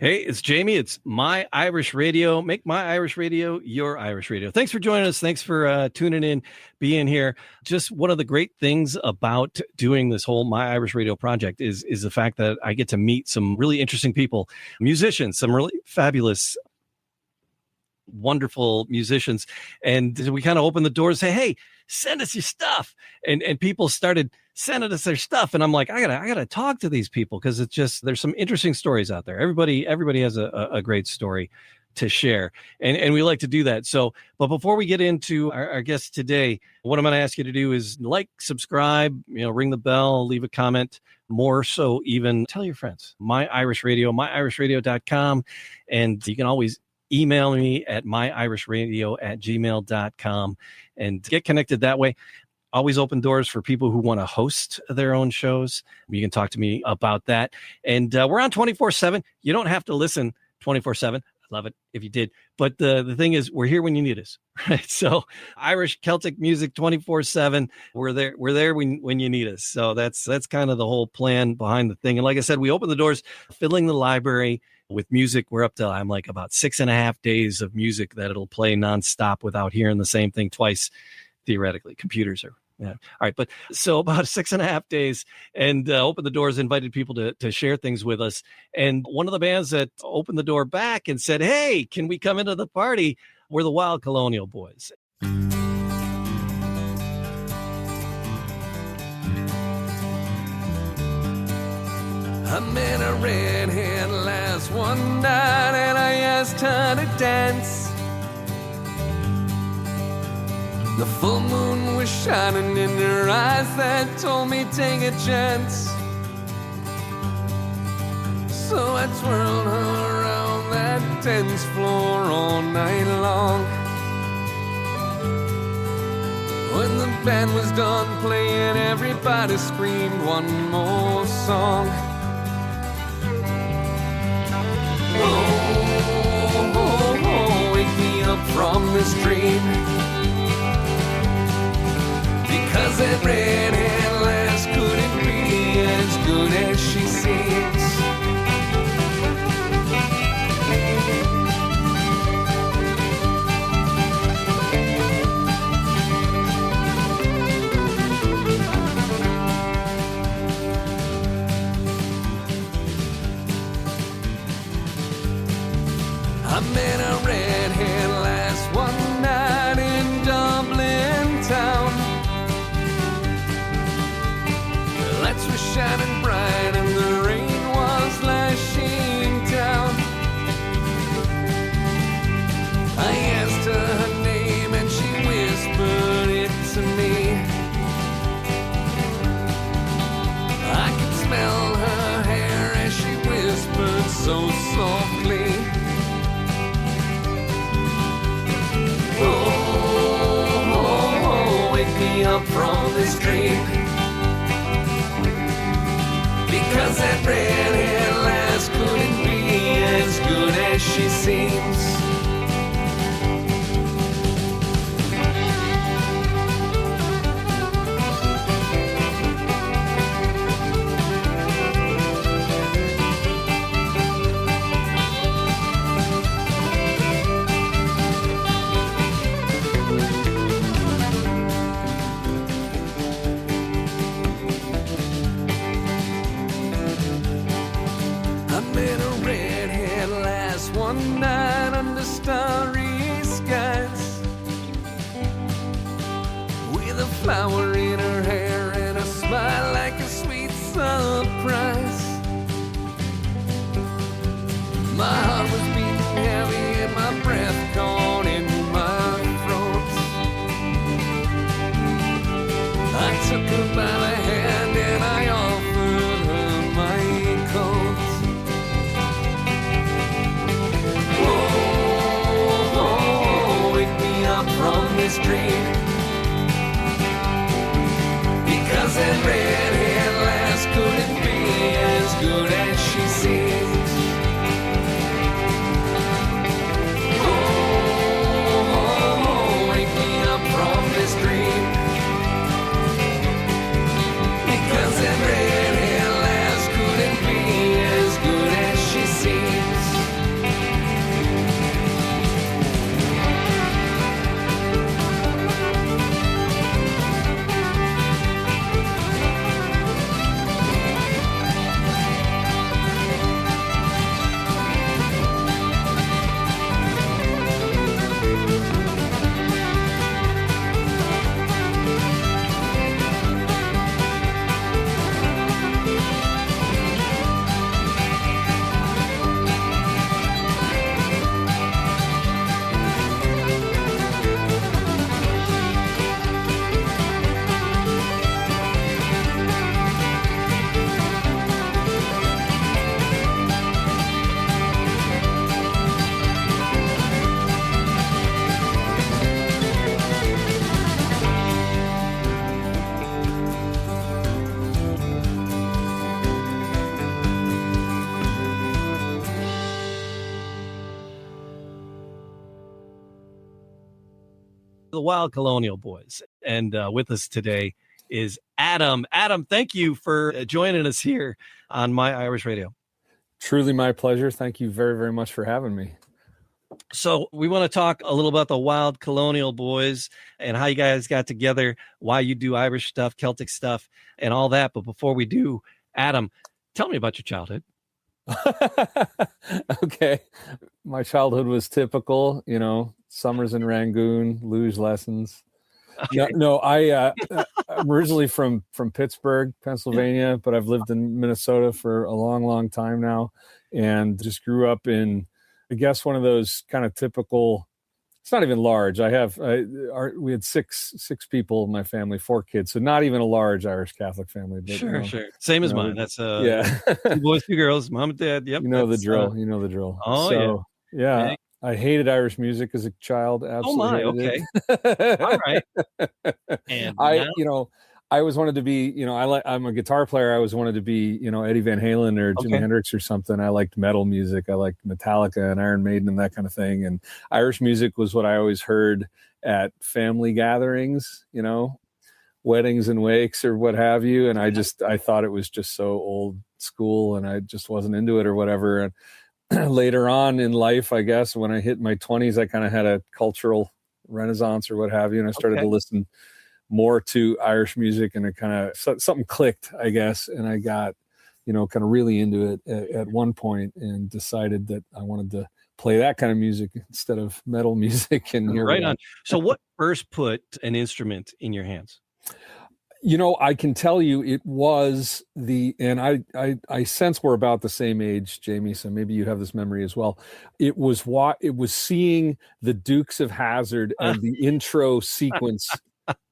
Hey, it's Jamie. It's My Irish Radio. Make My Irish Radio your Irish Radio. Thanks for joining us. Thanks for tuning in, being here. Just one of the great things about doing this whole My Irish Radio project is the fact that I get to meet some really interesting people, musicians, some really fabulous, wonderful musicians. And we kind of open the doors, say, hey, send us your stuff. And people started sending us their stuff. And I'm like, I gotta talk to these people, because it's just, there's some interesting stories out there. Everybody has a great story to share. And we like to do that. So, but before we get into our guest today, what I'm going to ask you to do is like, subscribe, ring the bell, leave a comment, more so even tell your friends. My Irish Radio, myirishradio.com. And you can always email me at myirishradio@gmail.com and get connected that way. Always open doors for people who want to host their own shows. You can talk to me about that. And we're on 24/7. You don't have to listen 24/7. I'd love it if you did. But the thing is, we're here when you need us, right? So Irish Celtic music 24/7. We're there when you need us. So that's kind of the whole plan behind the thing. And like I said, we open the doors, filling the library with music. We're up to, I'm like about 6.5 days of music that it'll play nonstop without hearing the same thing twice. Theoretically, computers are, yeah. All right. But so about 6.5 days, and opened the doors, invited people to share things with us. And one of the bands that opened the door back and said, hey, can we come into the party? Were the Wild Colonial Bhoys. I met a redhead last one night and I asked her to dance. The full moon was shining in her eyes that told me take a chance. So I twirled her around that dance floor all night long. When the band was done playing, everybody screamed one more song. Oh, wake me up from this dream. Because that redhead lass couldn't be as good as she seems. I met a redhead lass one night in Dublin town. Lights were shining bright and the rain was lashing down. I asked her her name and she whispered it to me. I could smell her hair as she whispered so softly. Oh, wake me up from this dream. Because that redhead lass couldn't be as good as she seems. One night under starry skies, with a flower in her hair and a smile like a sweet surprise. My heart was beating heavy and my breath caught in my throat. I took her by the hand and I offered her my coat. From this dream. Because that redhead lass couldn't be as good as she seems. Oh, the Wild Colonial Boys. And with us today is Adam. Adam, thank you for joining us here on My Irish Radio. Truly my pleasure. Thank you very, very much for having me. So we want to talk a little about the Wild Colonial Boys and how you guys got together, why you do Irish stuff, Celtic stuff, and all that. But before we do, Adam, tell me about your childhood. Okay. My childhood was typical, summers in Rangoon, luge lessons. Okay. I'm originally from Pittsburgh, Pennsylvania, but I've lived in Minnesota for a long, long time now, and just grew up in, I guess, one of those kind of typical. It's not even large. We had six people in my family, 4 kids, so not even a large Irish Catholic family. But, Sure. Same as mine. That's 2 boys, 2 girls, mom and dad. Yep. You know the drill. Oh, so, yeah. Okay. I hated Irish music as a child. Absolutely. Oh my, hated okay. it. All right. And I always wanted to be, I'm a guitar player. I always wanted to be, Eddie Van Halen or Jimi Hendrix or something. I liked metal music. I liked Metallica and Iron Maiden and that kind of thing. And Irish music was what I always heard at family gatherings, weddings and wakes or what have you. And I thought it was just so old school and I just wasn't into it or whatever. And later on in life, I guess, when I hit my 20s, I kind of had a cultural renaissance or what have you. And I started to listen more to Irish music, and it kind of something clicked, I guess. And I got, kind of really into it at one point and decided that I wanted to play that kind of music instead of metal music. And here right on. So what first put an instrument in your hands? I can tell you it was and I sense we're about the same age, Jamie, so maybe you have this memory as well. It was seeing the Dukes of Hazzard and the intro sequence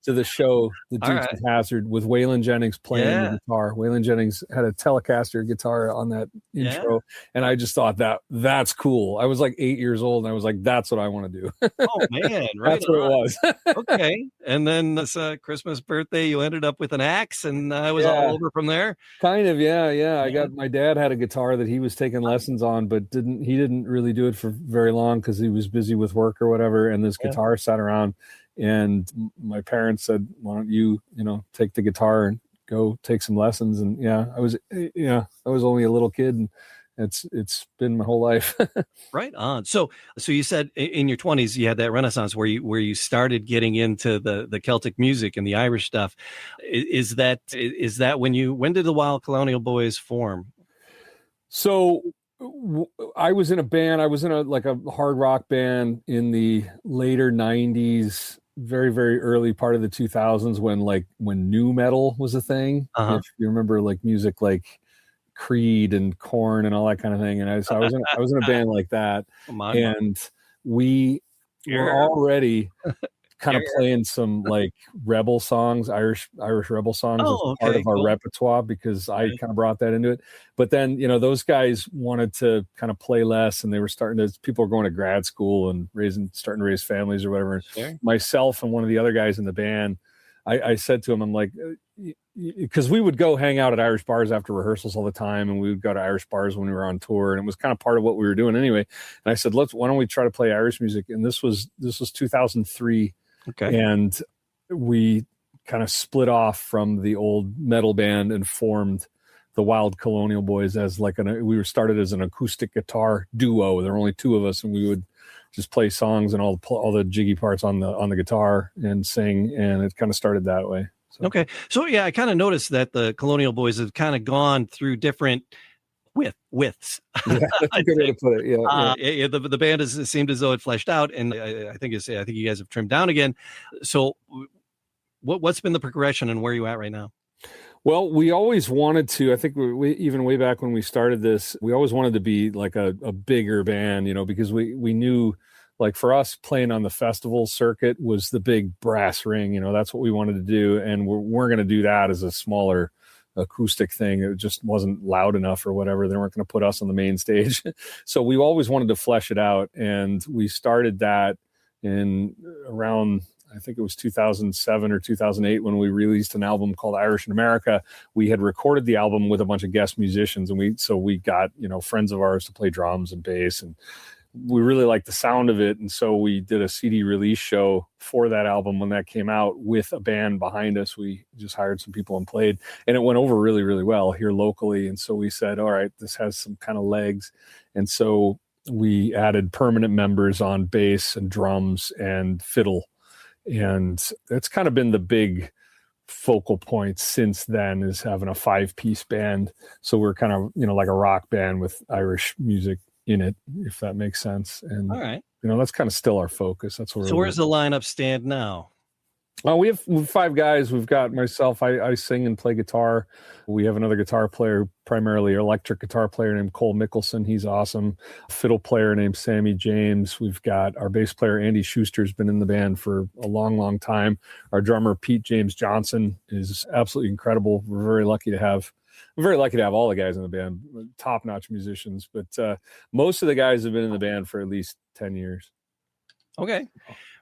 to the show, the Dukes of Hazzard, with Waylon Jennings playing the guitar. Waylon Jennings had a Telecaster guitar on that intro, and I just thought that's cool. I was like 8 years old, and I was like, that's what I want to do. Oh man, right? That's what it was. Okay, and then this Christmas birthday, you ended up with an axe, and I was all over from there. Kind of, yeah. I got my dad had a guitar that he was taking lessons on, but he didn't really do it for very long because he was busy with work or whatever. And this guitar sat around. And my parents said, why don't you, take the guitar and go take some lessons. And I was only a little kid, and it's been my whole life. Right on. So you said in your 20s, you had that renaissance where you started getting into the Celtic music and the Irish stuff. Is that when did the Wild Colonial Boys form? So I was in a band. I was in a hard rock band in the later 90s, very, very early part of the 2000s when nu metal was a thing. If you remember music like Creed and Korn and all that kind of thing. And I was in a band like that. And we were already kind of playing some rebel songs, Irish rebel songs as part of our repertoire, because I kind of brought that into it. But then, those guys wanted to kind of play less, and they were people were going to grad school and starting to raise families or whatever. Sure. Myself and one of the other guys in the band, I said to him, I'm like, because we would go hang out at Irish bars after rehearsals all the time, and we would go to Irish bars when we were on tour, and it was kind of part of what we were doing anyway. And I said, why don't we try to play Irish music? And this was 2003. Okay. And we kind of split off from the old metal band and formed the Wild Colonial Boys as we were started as an acoustic guitar duo. There were only 2 of us, and we would just play songs and all the jiggy parts on the guitar and sing. And it kind of started that way. So. Okay. So I kind of noticed that the Colonial Boys have kind of gone through different widths. Yeah, that's a good way to put it. The band has seemed as though it fleshed out, and I think you guys have trimmed down again. So what's been the progression, and where are you at right now? Well, we always wanted to. I think we even way back when we started this, we always wanted to be like a bigger band, because we knew, for us, playing on the festival circuit was the big brass ring. That's what we wanted to do, and we're going to do that as a smaller acoustic thing. It just wasn't loud enough or whatever. They weren't going to put us on the main stage. So we always wanted to flesh it out. And we started that in around, I think it was 2007 or 2008 when we released an album called Irish in America. We had recorded the album with a bunch of guest musicians, and we got, friends of ours to play drums and bass, and we really liked the sound of it. And so we did a CD release show for that album when that came out with a band behind us. We just hired some people and played, and it went over really, really well here locally. And so we said, all right, this has some kind of legs. And so we added permanent members on bass and drums and fiddle. And that's kind of been the big focal point since then, is having a 5-piece band. So we're kind of, like a rock band with Irish music in it, if that makes sense. And all right, that's kind of still our focus. That's where. So where's the lineup stand now? We have 5 guys. We've got myself. I sing and play guitar. We have another guitar player, primarily electric guitar player named Cole Mickelson. He's awesome. Fiddle player named Sammy James. We've got our bass player, Andy Schuster's been in the band for a long, long time. Our drummer, Pete James Johnson, is absolutely incredible. I'm very lucky to have all the guys in the band, top-notch musicians. But most of the guys have been in the band for at least 10 years. Okay,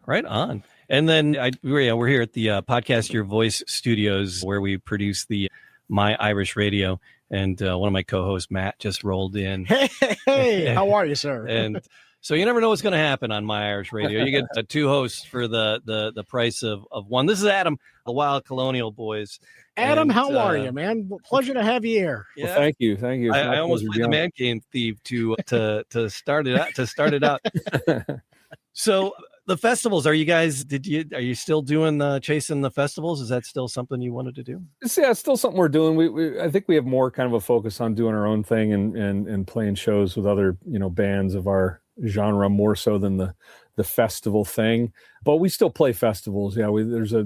right on. And then we're here at the Podcast Your Voice Studios, where we produce the My Irish Radio. And one of my co-hosts, Matt, just rolled in. Hey, how are you, sir? And so you never know what's going to happen on My Irish Radio. You get 2 hosts for the price of one. This is Adam, the Wild Colonial Boys. Adam, how are you, man? Pleasure to have you here. Yeah. Well, thank you. I almost played the Man Cave theme to start it out. So the festivals, are you still doing chasing the festivals? Is that still something you wanted to do? Yeah, it's still something we're doing. I think we have more kind of a focus on doing our own thing and playing shows with other, bands of our genre more so than the festival thing. But we still play festivals. Yeah, there's a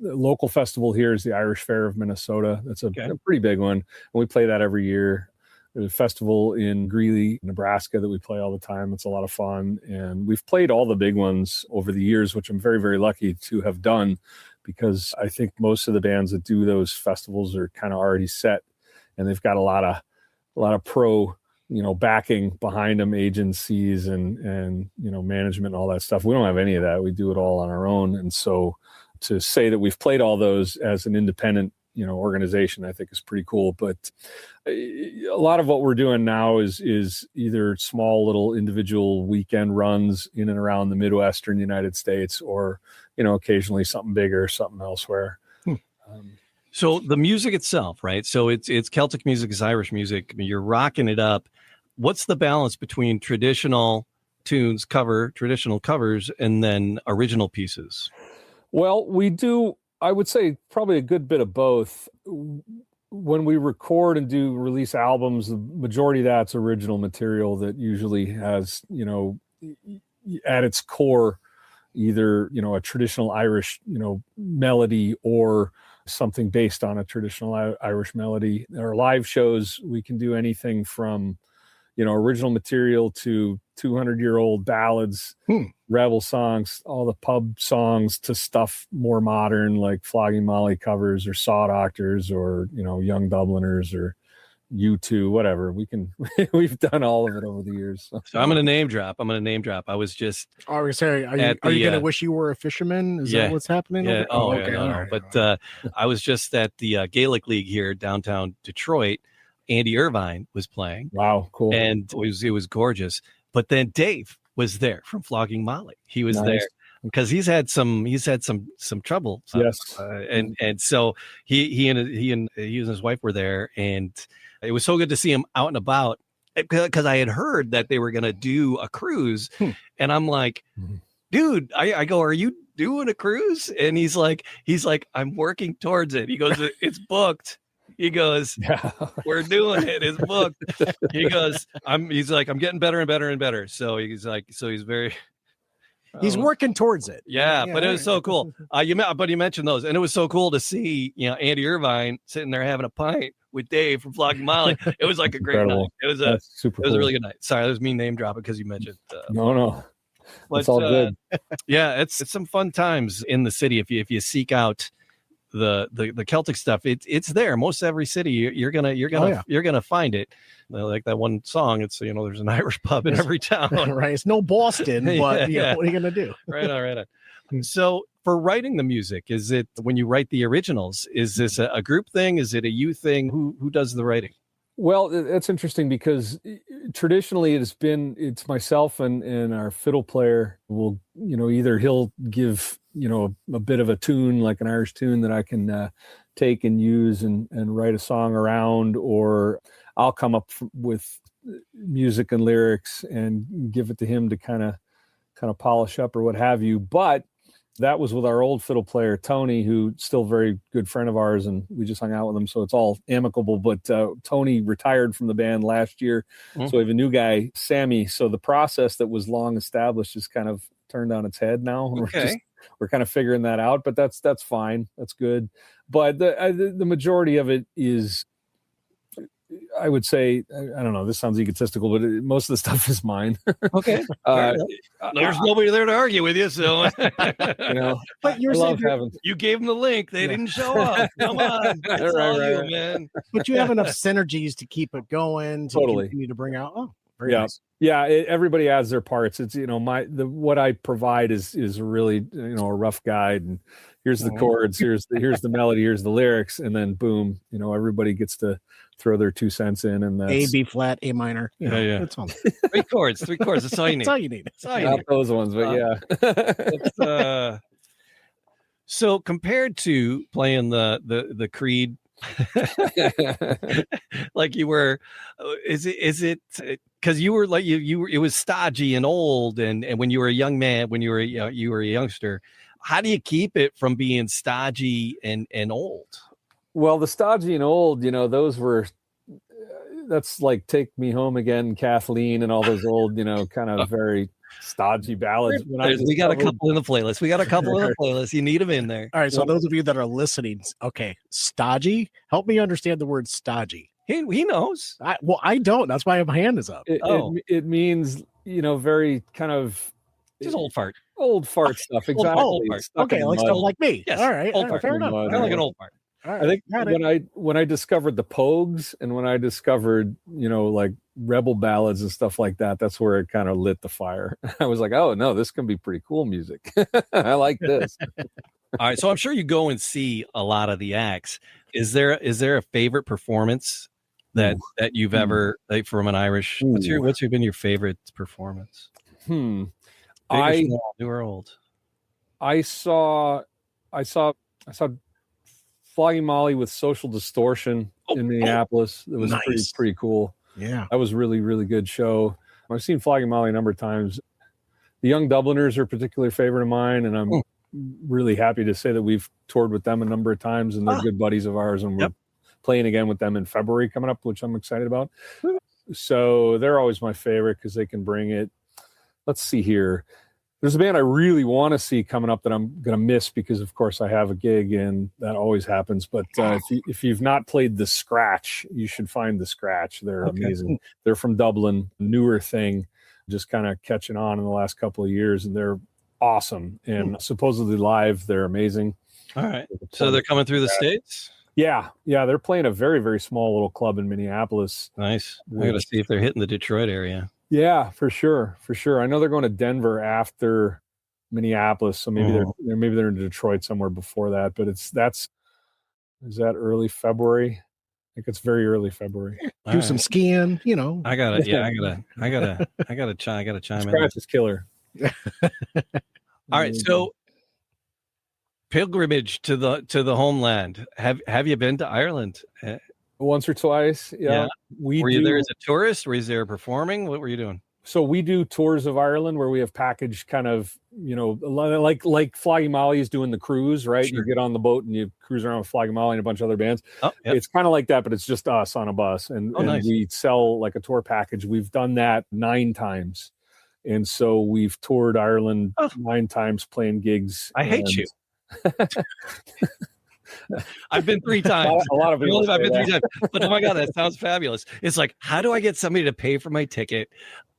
local festival here is the Irish Fair of Minnesota. That's a pretty big one. And we play that every year. There's a festival in Greeley, Nebraska that we play all the time. It's a lot of fun. And we've played all the big ones over the years, which I'm very, very lucky to have done, because I think most of the bands that do those festivals are kind of already set, and they've got a lot of pro, backing behind them, agencies and management and all that stuff. We don't have any of that. We do it all on our own. And so to say that we've played all those as an independent organization, I think is pretty cool. But a lot of what we're doing now is either small little individual weekend runs in and around the Midwestern United States, or occasionally something bigger, something elsewhere. So the music itself, right? So it's Celtic music, it's Irish music. I mean, you're rocking it up. What's the balance between traditional tunes, traditional covers, and then original pieces? Well, we do, I would say, probably a good bit of both. When we record and do release albums, the majority of that's original material that usually has, at its core, either, a traditional Irish, melody, or something based on a traditional Irish melody. Our live shows, we can do anything from, original material to 200-year-old ballads, rebel songs, all the pub songs, to stuff more modern, like Flogging Molly covers, or Saw Doctors, or, Young Dubliners, or U2, whatever. We've done all of it over the years. So I'm going to name drop. I was just. Are you going to wish you were a fisherman? Is that what's happening? Yeah. Okay. No. Right. But I was just at the Gaelic League here downtown Detroit. Andy Irvine was playing. Wow, cool. And it was gorgeous. But then Dave was there from Flogging Molly. He was there because he's had some trouble. Yes. And so he and his wife were there, and it was so good to see him out and about, because I had heard that they were going to do a cruise, and I'm like, dude, I go, are you doing a cruise? And he's like, I'm working towards it. He goes, it's booked. He goes, we're doing it. It's booked. He goes, I'm getting better and better and better. So he's very, he's working towards it. Yeah, but it was so cool. You mentioned those, and it was so cool to see, Andy Irvine sitting there having a pint with Dave from Flogging Molly. It was like a great night. It was a really good night. Sorry, that was me name dropping because you mentioned. No. But, it's all good. Yeah, it's some fun times in the city if you seek out the Celtic stuff. It's there. Most every city you're gonna find it. Like that one song, it's there's an Irish pub in every town. Right. It's no Boston, but what are you gonna do? Right on. So for writing the music, is it when you write the originals, is this a group thing? Is it a you thing? Who does the writing? Well, it's interesting because traditionally it's myself and our fiddle player will, either he'll give, a bit of a tune, like an Irish tune that I can take and use and write a song around, or I'll come up with music and lyrics and give it to him to kind of polish up or what have you. But that was with our old fiddle player, Tony, who's still a very good friend of ours, and we just hung out with him, so it's all amicable. But Tony retired from the band last year, so we have a new guy, Sammy. So the process that was long established is kind of turned on its head now. Okay. We're kind of figuring that out, but that's fine. That's good. But the majority of it is, I would say, I don't know, this sounds egotistical, but most of the stuff is mine. Okay. There's nobody there to argue with you, so but you're saying you gave them the link, they didn't show up. Come on, it's all you, man. But you have enough synergies to keep it going, to totally continue to bring out. Oh, very nice. Yeah, everybody adds their parts. It's what I provide is really a rough guide, and here's the chords, here's the melody, here's the lyrics, and then boom, everybody gets to throw their 2 cents in, and that's A, B flat, A minor. Yeah. That's all. Three chords. That's all you need. That's all you need. That's all you not need. those ones, but yeah. So compared to playing the Creed, like you were, is it because you were like you were, it was stodgy and old, and when you were a young man, when you were a youngster, how do you keep it from being stodgy and old? Well, the stodgy and old, that's like Take Me Home Again, Kathleen, and all those old, kind of very stodgy ballads. We got a couple in the playlist. You need them in there. All right. So those of you that are listening, okay, stodgy, help me understand the word stodgy. He knows. I don't. That's why my hand is up. It means, very kind of just old fart stuff. Exactly. Old fart. Okay, like stuff like me. Yes. All right. Old fart. Fair enough. I like an old fart. Right, I think when I discovered the Pogues, and when I discovered, like rebel ballads and stuff like that, that's where it kind of lit the fire. I was like, oh no, this can be pretty cool music. I like this. All right. So I'm sure you go and see a lot of the acts. Is there a favorite performance that you've ever, like, from an Irish? What's been your favorite performance? Big or small, new or old? I saw Flogging Molly with Social Distortion in Minneapolis. It was nice. pretty cool. Yeah. That was really, really good show. I've seen Flogging Molly a number of times. The Young Dubliners are a particular favorite of mine, and I'm really happy to say that we've toured with them a number of times, and they're good buddies of ours, and we're playing again with them in February coming up, which I'm excited about. So they're always my favorite because they can bring it. Let's see here. There's a band I really want to see coming up that I'm going to miss because, of course, I have a gig, and that always happens. But if you've not played The Scratch, you should find The Scratch. They're amazing. They're from Dublin, newer thing, just kind of catching on in the last couple of years, and they're awesome. And supposedly live, they're amazing. All right. So they're coming through the States? Yeah. They're playing a very, very small little club in Minneapolis. Nice. I got to see if they're hitting the Detroit area. Yeah, for sure. I know they're going to Denver after Minneapolis, so maybe they're in Detroit somewhere before that. But is that early February? I think it's very early February. Do some skiing, I gotta chime in. Scratch is killer. All right, so pilgrimage to the homeland. Have you been to Ireland? Once or twice, yeah. Were you there as a tourist? Were you there performing? What were you doing? So we do tours of Ireland where we have packaged kind of, like Flogging Molly is doing the cruise, right? Sure. You get on the boat and you cruise around with Flogging Molly and a bunch of other bands. Oh, yep. It's kind of like that, but it's just us on a bus. And nice. We sell like a tour package. We've done that 9 times. And so we've toured Ireland 9 times playing gigs. I hate you. I've been 3 times. A lot of people. I've been 3 times. But oh my God, that sounds fabulous. It's like, how do I get somebody to pay for my ticket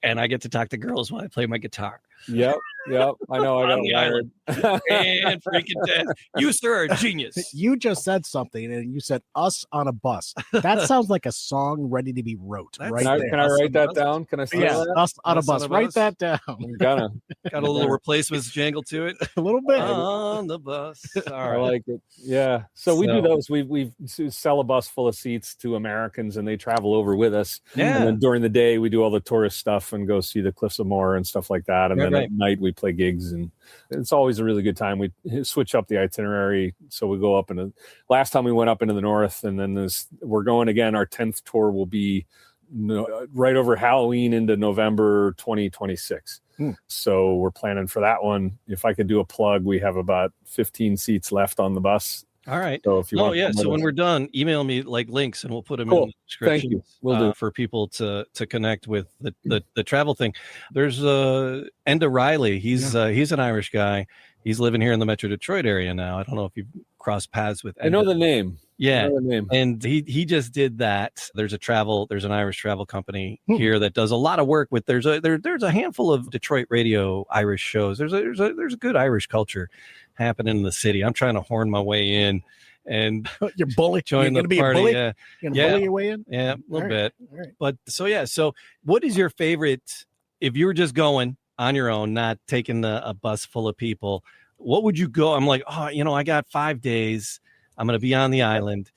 and I get to talk to girls while I play my guitar? Yep. I know. I got On the wired. And freaking dead. You, sir, are a genius. You just said something, and you said "us on a bus." That sounds like a song ready to be wrote. That's- Right Can I, there. can I Us on write the that bus? down? Can I say Yeah, that? us on a Us on bus. a Write bus? that down. I'm gonna. Got a little replacements jangle to it. A little bit. On the bus. All I right. like it. Yeah. So we do So- those. We sell a bus full of seats to Americans, and they travel over with us. Yeah. And then during the day, we do all the tourist stuff and go see the Cliffs of Moher and stuff like that. And Right, then right. at night, we play gigs, and it's always a really good time. We switch up the itinerary, so we go up into. Last time we went up into the north, and then we're going again. Our 10th tour will be right over Halloween into November 2026. So we're planning for that one. If I could do a plug, we have about 15 seats left on the bus. All right. So if you want, So when we're done, email me like links, and we'll put them Cool. in the description. Thank you. Will do. For people to connect with the travel thing. There's Enda Riley. He's an Irish guy. He's living here in the Metro Detroit area now. I don't know if you've crossed paths with Enda. I know the name. Yeah. I know the name. And he just did that. There's an Irish travel company here that does a lot of work with. There's a handful of Detroit radio Irish shows. There's a good Irish culture happening in the city. I'm trying to horn my way in and You're bully. join You're the gonna be a party. bully. Yeah, You're gonna Yeah. bully your way in. yeah, a little All right. bit. All right. But so what is your favorite? If you were just going on your own, not taking a bus full of people, what would you go? I'm like, I got 5 days. I'm going to be on the island.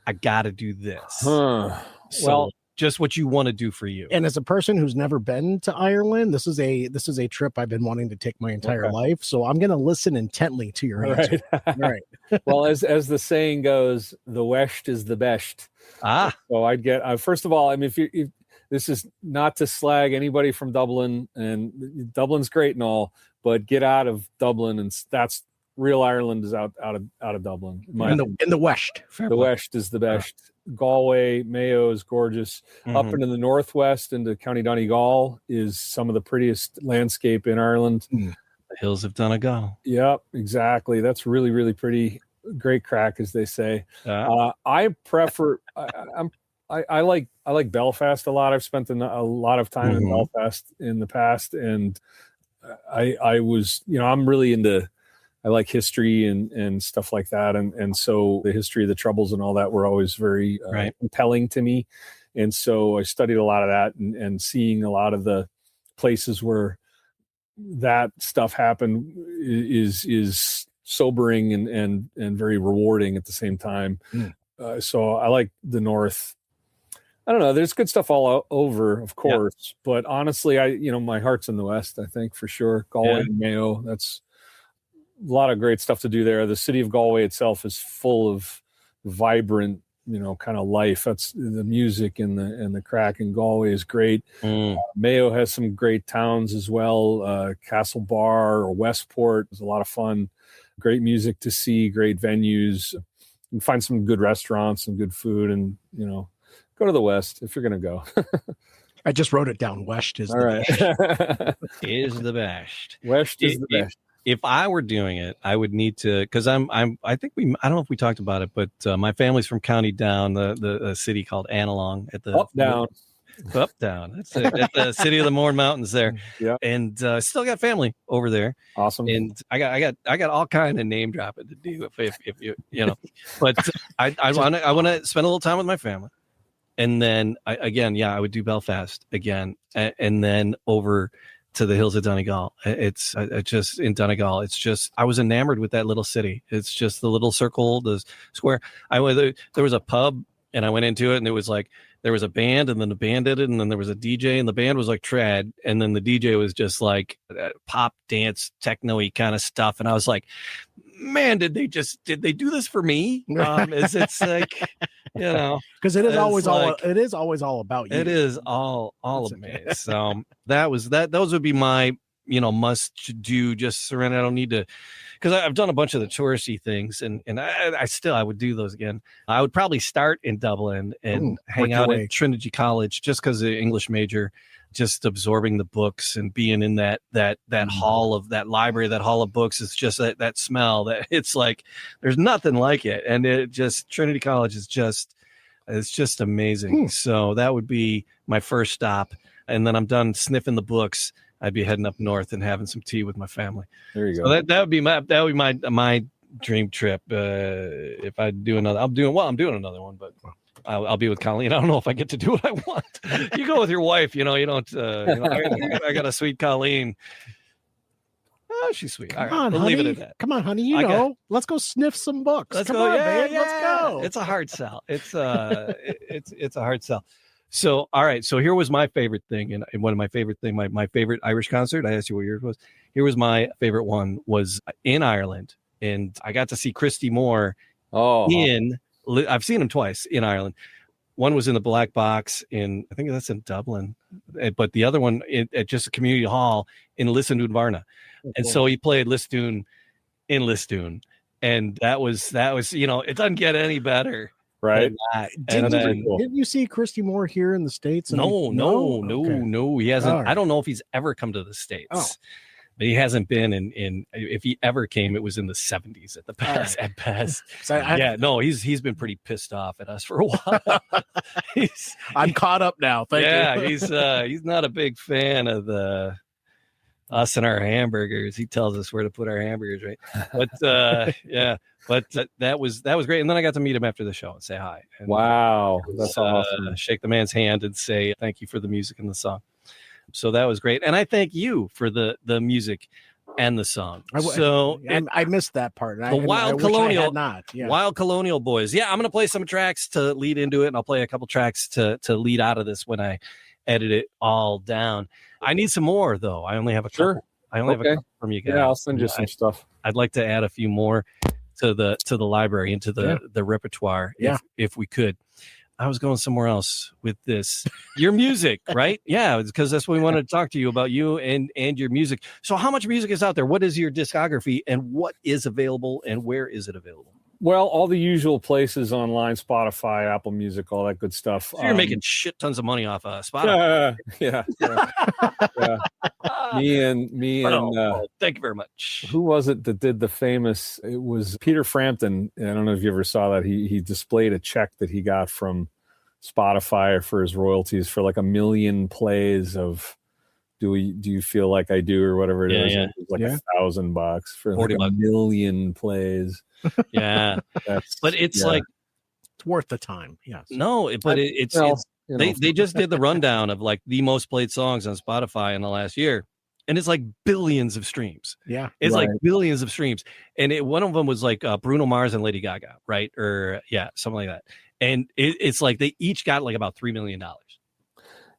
I got to do this. Huh. So Well, just what you want to do for you. And as a person who's never been to Ireland, this is a trip I've been wanting to take my entire Okay. life. So I'm going to listen intently to your all answer. right. All right. Well, as the saying goes, the West is the best. So I'd get first of all, I mean, if this is not to slag anybody from Dublin, and Dublin's great and all, but get out of Dublin, and that's real Ireland is out of Dublin. In the West. The West is the best. Galway, Mayo is gorgeous. Up into the northwest, into County Donegal, is some of the prettiest landscape in Ireland. The hills of Donegal. Yep, exactly. That's really, really pretty. Great crack, as they say. I prefer. I like Belfast a lot. I've spent a lot of time in Belfast in the past, and I was, I'm really into. I like history and stuff like that, and so the history of the Troubles and all that were always very compelling to me, and so I studied a lot of that, and seeing a lot of the places where that stuff happened is sobering and very rewarding at the same time. So I like the North. I don't know. There's good stuff all over, of course, but honestly, my heart's in the West. I think for sure, Galway and Mayo. That's a lot of great stuff to do there. The city of Galway itself is full of vibrant, kind of life. That's the music and the crack in Galway is great. Mayo has some great towns as well. Castlebar or Westport is a lot of fun. Great music to see, great venues. You can find some good restaurants and good food, and go to the West if you're going to go. I just wrote it down. West is all right. Is the best. West is the best. If I were doing it, I would need to, because I don't know if we talked about it, but my family's from County Down, the city called Annalong at the Up down. That's it. At the city of the Mourne Mountains there. Yeah. And still got family over there. Awesome. And I got all kind of name dropping to do if you but I want to spend a little time with my family. And then I would do Belfast again, and then over to the hills of Donegal. It's just in Donegal. It's just, I was enamored with that little city. It's just the little circle, the square. There was a pub, and I went into it, and it was like, there was a band, and then the band did it, and then there was a DJ, and the band was like trad, and then the DJ was just like pop, dance, techno-y kind of stuff. And I was like, man, did they do this for me? It's like, because it is always all about you. It is all of me. So those would be my must do. Just surrender. I don't need to, because I've done a bunch of the touristy things, and I would do those again. I would probably start in Dublin and hang out at Trinity College, just because the English major, just absorbing the books and being in that hall of that library, that hall of books. It's just that smell that it's like there's nothing like it. And Trinity College is just amazing. So that would be my first stop. And then I'm done sniffing the books. I'd be heading up north and having some tea with my family. There you So go. that would be my dream trip. If I do another, I'm doing another one, but I'll be with Colleen. I don't know if I get to do what I want. You go with your wife, you don't. I got a sweet Colleen. Oh, she's sweet. All right, Come on, we'll honey. leave it at that. Come on, honey. Let's go sniff some books. Let's Come go. on, Yeah, babe. Let's go. It's a hard sell. It's a hard sell. So, all right. So here was my favorite thing, and one of my favorite thing, my favorite Irish concert. I asked you what yours was. Here was my favorite one, was in Ireland, and I got to see Christy Moore. I've seen him twice in Ireland. One was in the Black Box I think that's in Dublin, but the other one at just a community hall in Lisdoon, Varna. And so he played Lisdoon in Lisdoon, and that was it doesn't get any better, right? Didn't you see Christy Moore here in the States? No, he hasn't. Right. I don't know if he's ever come to the States. Oh. But he hasn't been in if he ever came, it was in the 70s at best. So he's been pretty pissed off at us for a while. I'm caught up now. Thank you. He's not a big fan of us and our hamburgers. He tells us where to put our hamburgers, right? But that was great. And then I got to meet him after the show and say hi. And wow, that's awesome. Shake the man's hand and say thank you for the music and the song. So that was great, and I thank you for the music and the song. I missed that part. Wild Colonial Bhoys. Yeah, I'm going to play some tracks to lead into it, and I'll play a couple tracks to lead out of this when I edit it all down. I need some more though. I only have a couple. I only have a couple from you guys. Yeah, I'll send you some stuff. I'd like to add a few more to the library, into the repertoire, if we could. I was going somewhere else with this. Your music, right? Yeah, because that's what we wanted to talk to you about, you and your music. So how much music is out there? What is your discography, and what is available, and where is it available? Well, all the usual places online, Spotify, Apple Music, all that good stuff. So you're making shit tons of money off of Spotify. Yeah. Me and thank you very much. Who was it that did the famous? It was Peter Frampton. I don't know if you ever saw that. He displayed a check that he got from Spotify for his royalties for like 1 million plays of Do You Feel Like I Do, or whatever it is. It was like $1,000 for like $1 million plays. Yeah. But it's like, it's worth the time. Yes. No, but they just did the rundown of like the most played songs on Spotify in the last year, and it's like billions of streams. Yeah, it's like billions of streams, and one of them was like Bruno Mars and Lady Gaga, right? Or something like that. And it's like they each got like about $3 million.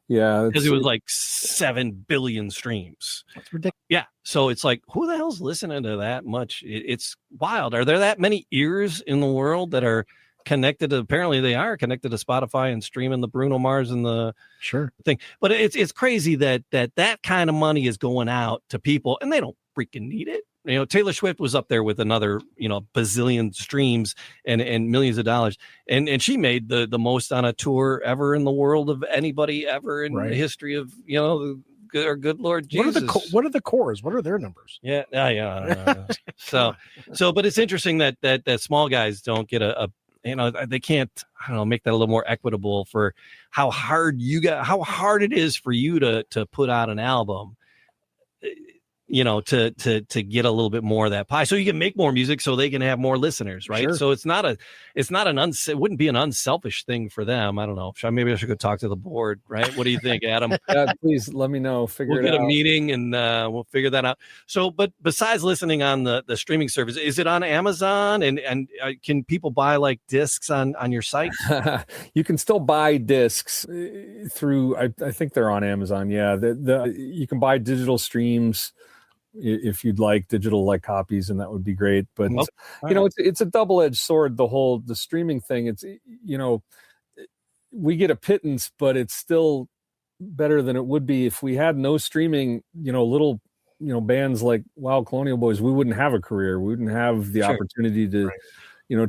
Yeah, because it was like 7 billion streams. That's ridiculous. Yeah, so it's like, who the hell's listening to that much? It's wild. Are there that many ears in the world that are connected to? Apparently, they are connected to Spotify and streaming the Bruno Mars and the thing. But it's crazy that kind of money is going out to people, and they don't freaking need it. Taylor Swift was up there with another, bazillion streams and millions of dollars. And she made the most on a tour ever in the world of anybody ever in the history of, our good Lord Jesus. What are the cores? What are their numbers? Yeah. I don't know. But it's interesting that small guys don't get they can't, make that a little more equitable for how hard it is for you to put out an album. To get a little bit more of that pie, so you can make more music, so they can have more listeners, right? Sure. So it wouldn't be an unselfish thing for them. I don't know. Maybe I should go talk to the board, right? What do you think, Adam? Please let me know. We'll get a meeting and we'll figure that out. So, but besides listening on the streaming service, is it on Amazon? And can people buy like discs on your site? You can still buy discs through. I think they're on Amazon. Yeah, you can buy digital streams if you'd like digital copies, and that would be great. But it's a double-edged sword, the streaming thing. It's we get a pittance, but it's still better than it would be if we had no streaming. Little bands like Wild Colonial Bhoys, we wouldn't have a career. We wouldn't have the opportunity to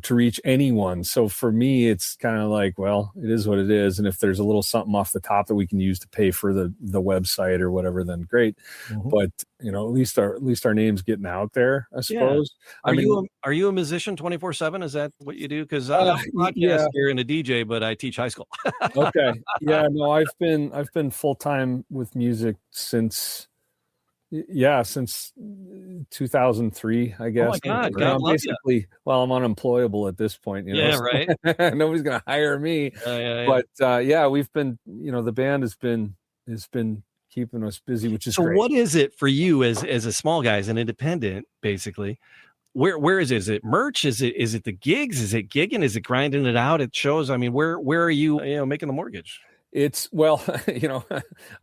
to reach anyone. So for me, it's kind of like, well, it is what it is. And if there's a little something off the top that we can use to pay for the website or whatever, then great. Mm-hmm. But at least our name's getting out there, I suppose. Yeah. Are you a musician 24/7? Is that what you do? Because I'm a podcaster and a DJ, but I teach high school. Okay. Yeah, no, I've been full-time with music since Yeah, since 2003, I guess. Oh my God, You God know, love basically, well, I'm unemployable at this point. You know, Yeah, so right. nobody's going to hire me. Yeah. But yeah, we've been, the band has been keeping us busy, which is So great. what is it for you as a small guy, as an independent, basically? Where is it? Is it merch? Is it the gigs? Is it gigging? Is it grinding it out at shows? I mean, where are you, making the mortgage? It's well,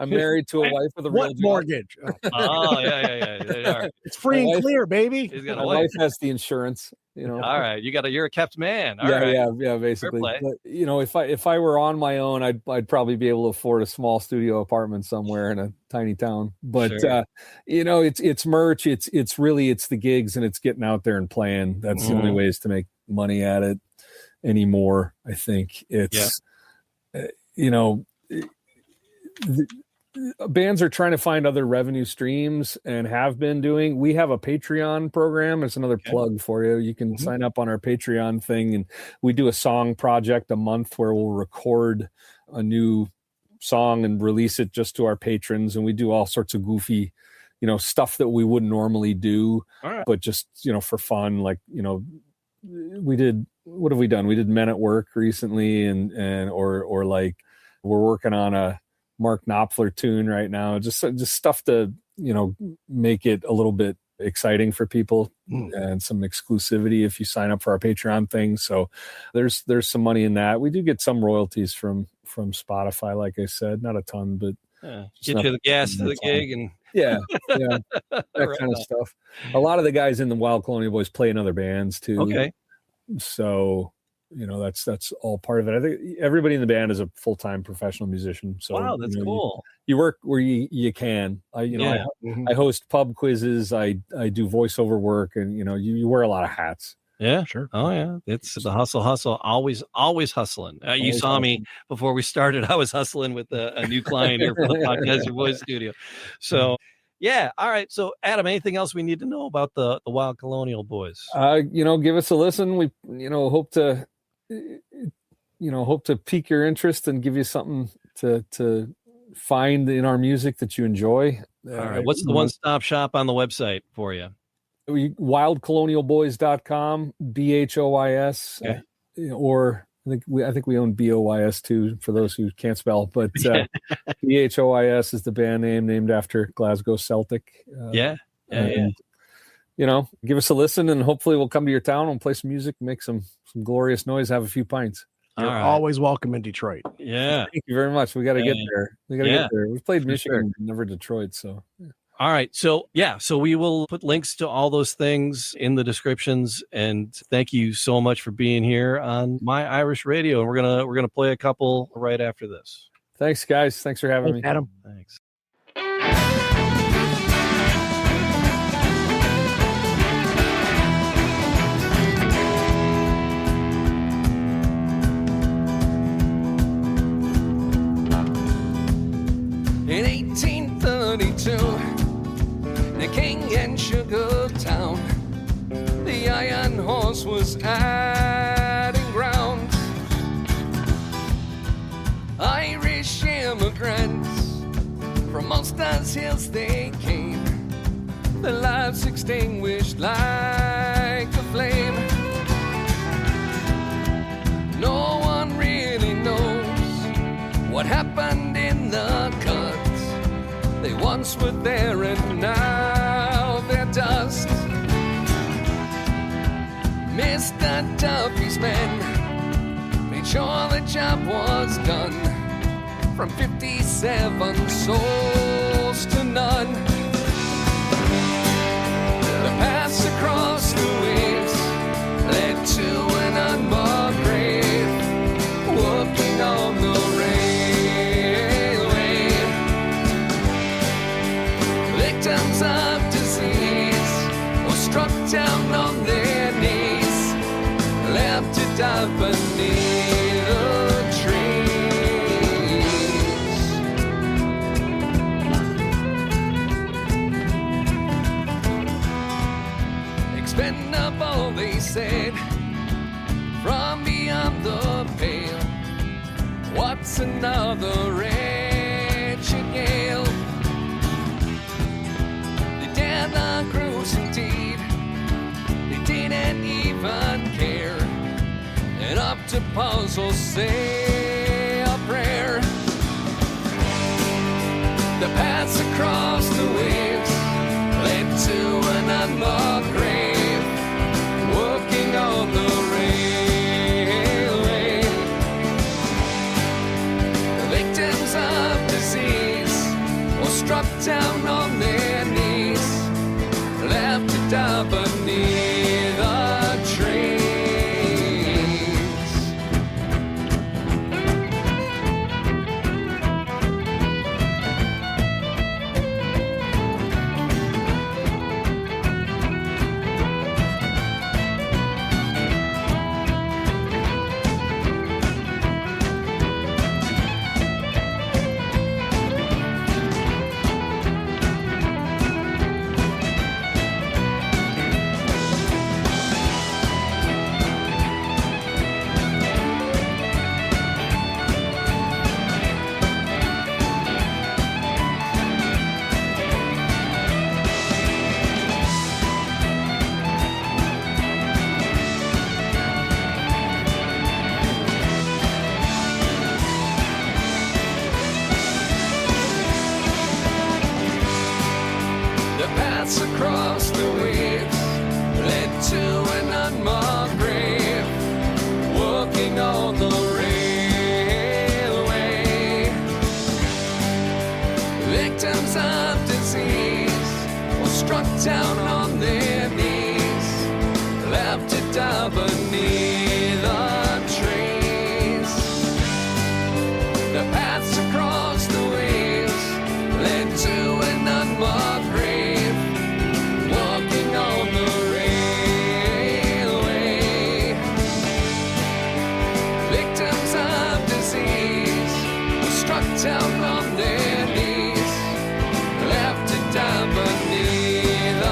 I'm married to a wife with a real What job. mortgage? Oh, Oh, yeah. it's free and wife- clear, baby. He's got My a wife wife. has the insurance. All right, you're a kept man. All yeah, right. yeah, basically. play. But if I were on my own, I'd probably be able to afford a small studio apartment somewhere in a tiny town. But Sure. it's merch. It's really the gigs, and it's getting out there and playing. That's the only ways to make money at it anymore. I think it's bands are trying to find other revenue streams and have been doing. We have a Patreon program. It's another plug for you. You can sign up on our Patreon thing, and we do a song project a month where we'll record a new song and release it just to our patrons. And we do all sorts of goofy, stuff that we wouldn't normally do, but just, for fun. Like, we did, what have we done? We did Men at Work recently or like we're working on a Mark Knopfler tune right now, just stuff to, make it a little bit exciting for people and some exclusivity if you sign up for our Patreon thing. So there's some money in that. We do get some royalties from Spotify, like I said, not a ton, but Get you the gas to the gig and that kind of stuff. A lot of the guys in the Wild Colonial Bhoys play in other bands too. Okay. So that's all part of it. I think everybody in the band is a full-time professional musician. So wow, that's cool. You work where you can. I host pub quizzes. I do voiceover work, and you wear a lot of hats. Yeah, sure. Oh yeah, it's the hustle. Always hustling. You saw me before we started. I was hustling with a new client here for the Podcast Your Voice studio. So yeah, all right. So Adam, anything else we need to know about the Wild Colonial Bhoys? Give us a listen. We hope to pique your interest and give you something to find in our music that you enjoy. All right. What's the one-stop shop on the website for you? wildcolonialboys.com, BHOIS, or I think we own BOYS too, for those who can't spell, but BHOIS is the band name, named after Glasgow Celtic. Yeah. Give us a listen, and hopefully we'll come to your town and play some music, make some glorious noise, have a few pints. You're always welcome in Detroit. Yeah. Thank you very much. We got to get there. Get there. We've played Michigan, never Detroit. So, All right. So we will put links to all those things in the descriptions. And thank you so much for being here on My Irish Radio. And we're gonna play a couple right after this. Thanks, guys. Thanks for having me, Adam. Thanks. In 1832, the king in Sugar Town, the iron horse was adding ground. Irish immigrants from Ulster's hills they came, their lives extinguished like a flame. No one really knows what happened in the cuts. They once were there and now they're dust. Mr. Duffy's men made sure the job was done. From 57 souls to none. The paths across the waves led to an unmarked grave, working on the railway. Victims of disease were struck down on their knees, left to die beneath the trees. Expendable, they said, from beyond the pale. What's another wretched gale? to pause or say a prayer. The paths across the waves led to an unmarked grave, working on the railway. The victims of disease were struck down on their knees, left to die beneath the trees. Across the waves led to an unmarked grave, working on the railway. Victims of disease were struck down on their knees, left to die beneath the trees. The paths across the waves led to an unmarked grave, walking on the railway. Victims of disease were struck down on their knees, left to die beneath the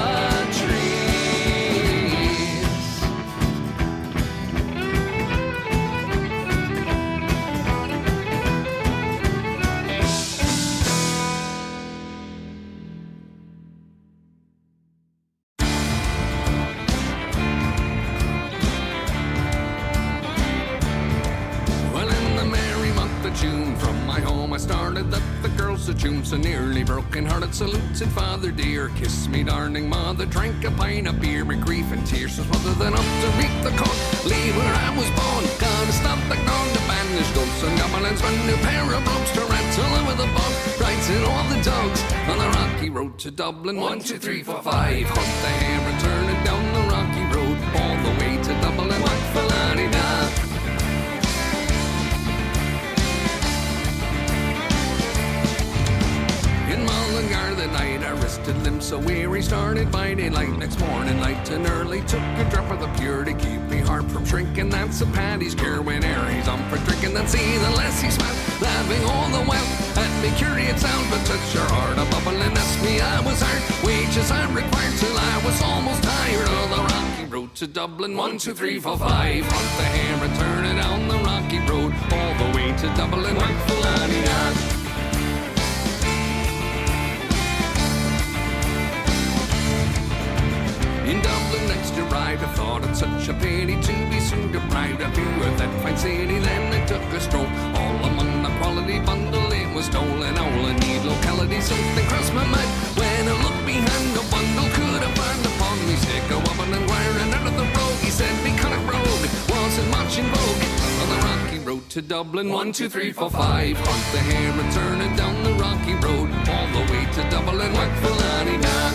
June. From my home I started that the girls of June, so nearly broken-hearted saluted Father dear. Kiss me darling mother, drank a pint of beer, with grief and tears was smothered then up to meet the court. Leave where I was born, gonna stop the ground to banish ghosts and goblins, run new pair of ropes to rattle over the bog, writing all the dogs on the rocky road to Dublin. 1, 2, 3, 4, 5, hunt the hare and turn it down the rocky road, all the way to Dublin. What Falani-da. In Mullingar the night I rested them so weary, started by daylight next morning light and early, took a drop of the pure to keep me heart from shrinking. That's a Paddy's cure when he's on for drinking. Then see the less he smiled, laughing all the while at me curious sound, but touch your heart a bubble and ask me I was hard. Wages I required till I was almost tired of the rocky road to Dublin. 1, 2, 3, 4, 5, hunt the hare and turn it down the rocky road, all the way to Dublin. What Falani-da. In Dublin next arrived, I thought it such a pity to be soon deprived of view of that fine city. Then I took a stroll, all among the quality bundle it was stolen. All a neat locality, something crossed my mind. When I looked behind the bundle, could I find upon me stick a woman and wiring out of the road. He said, "Be Connacht Road wasn't much in vogue on the rocky road to Dublin." 1, 2, 3, 4, 5, hunt the hare and turn it down the rocky road, all the way to Dublin. What Falani-da.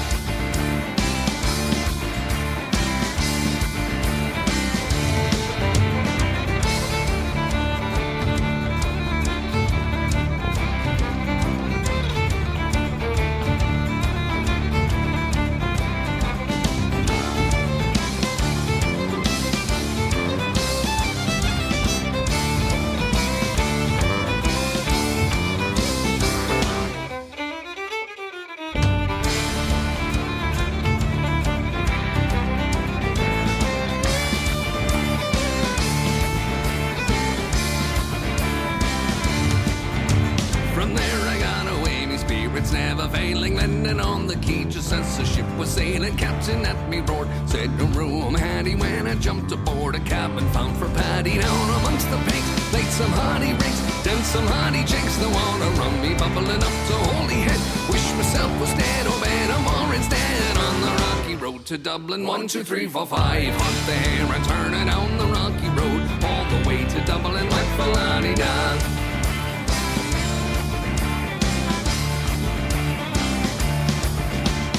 sailing, landing on the quay just as the ship was sailing. Captain at me roared, said no room had he. When I jumped aboard a cabin found for Paddy. Down amongst the pigs, played some hardy rigs, danced some hardy jigs. The water around me bubbling up to holy head. Wish myself was dead, oh bed I'm more instead. On the rocky road to Dublin, 1, 2, 3, 4, 5. Hunt the hare and turn it down the rocky road, all the way to Dublin, like Falani down.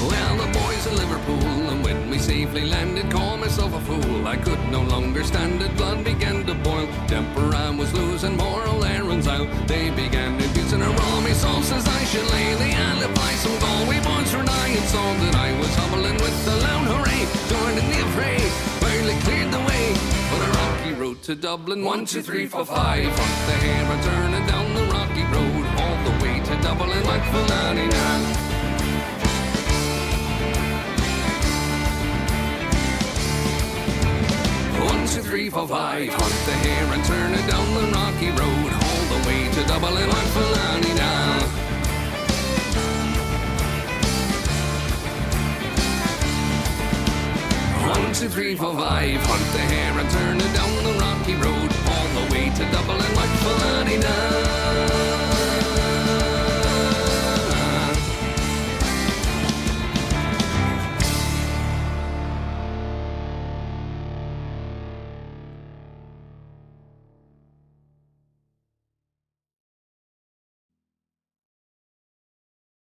Well, the boys in Liverpool, and when we safely landed, called myself a fool. I could no longer stand it, blood began to boil. Temper I was losing, moral errands out. They began abusing her raw me sauces I should lay. They had to buy some Galway boys for dying, saw that I was hobbling with the loud hooray. Joining the affray, barely cleared the way on a rocky road to Dublin, 1, 2, 3, 4, 5. Hunt the hare and turn it down the rocky road, all the way to Dublin, like Falani now. 1, 2, 3, 4, 5. Hunt the hare and turn it down the rocky road, all the way to Dublin, like Falani down. 1, 2, 3, 4, 5. Hunt the hare and turn it down the rocky road, all the way to Dublin, like Falani down.